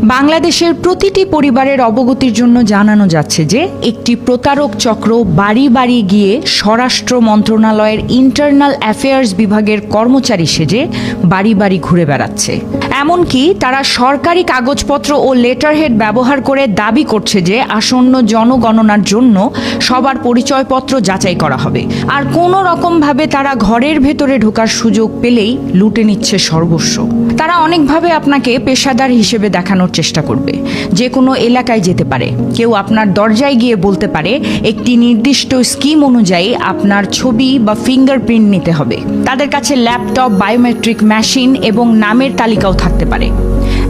বাংলাদেশের প্রতিটি পরিবারের অবগতির জন্য জানানো যাচ্ছে যে একটি প্রতারক চক্র বাড়ি বাড়ি গিয়ে স্বরাষ্ট্র মন্ত্রণালয়ের ইন্টারনাল অ্যাফেয়ার্স বিভাগের কর্মচারী সেজে বাড়ি বাড়ি ঘুরে বেড়াচ্ছে। এমনকি তারা সরকারি কাগজপত্র ও লেটারহেড ব্যবহার করে দাবি করছে যে আসন্ন জনগণনার জন্য সবার পরিচয়পত্র যাচাই করা হবে, আর কোনো রকমভাবে তারা ঘরের ভেতরে ঢোকার সুযোগ পেলেই লুটে নিচ্ছে সর্বস্ব। তারা অনেকভাবে আপনাকে পেশাদার হিসেবে দেখানোর চেষ্টা করবে। যে কোনো এলাকায় যেতে পারে, কেউ আপনার দরজায় গিয়ে বলতে পারে একটি নির্দিষ্ট স্কিম অনুযায়ী আপনার ছবি বা ফিঙ্গারপ্রিন্ট নিতে হবে। তাদের কাছে ল্যাপটপ, বায়োমেট্রিক মেশিন এবং নামের তালিকাও থাকতে পারে।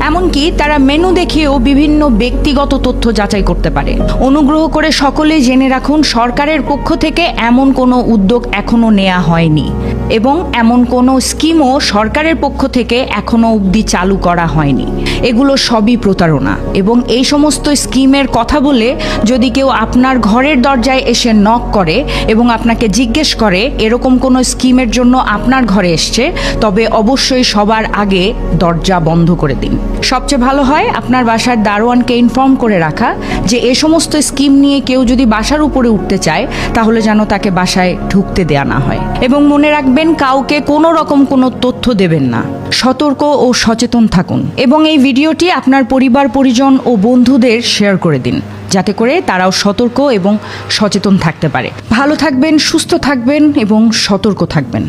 এমনকি তারা মেনু দেখিয়েও বিভিন্ন ব্যক্তিগত তথ্য যাচাই করতে পারে। অনুগ্রহ করে সকলেই জেনে রাখুন, সরকারের পক্ষ থেকে এমন কোনো উদ্যোগ এখনো নেওয়া হয়নি এবং এমন কোনো স্কিমও সরকারের পক্ষ থেকে এখনো অবধি চালু করা হয়নি। এগুলো সবই প্রতারণা। এবং এই সমস্ত স্কিমের কথা বলে যদি কেউ আপনার ঘরের দরজায় এসে নক করে এবং আপনাকে জিজ্ঞেস করে এরকম কোনো স্কিমের জন্য আপনার ঘরে এসছে, তবে অবশ্যই সবার আগে দরজা বন্ধ করে দিন। সবচেয়ে ভালো হয় আপনার বাসার দারোয়ানকে ইনফর্ম করে রাখা যে এ সমস্ত স্কিম নিয়ে কেউ যদি বাসার উপরে উঠতে চায় তাহলে যেন তাকে বাসায় ঢুকতে দেয়া না হয়। এবং মনে রাখবেন, কাউকে কোনো রকম কোনো তথ্য দেবেন না। সতর্ক ও সচেতন থাকুন এবং এই ভিডিওটি আপনার পরিবার, পরিজন ও বন্ধুদের শেয়ার করে দিন, যাতে করে তারাও সতর্ক এবং সচেতন থাকতে পারে। ভালো থাকবেন, সুস্থ থাকবেন এবং সতর্ক থাকবেন।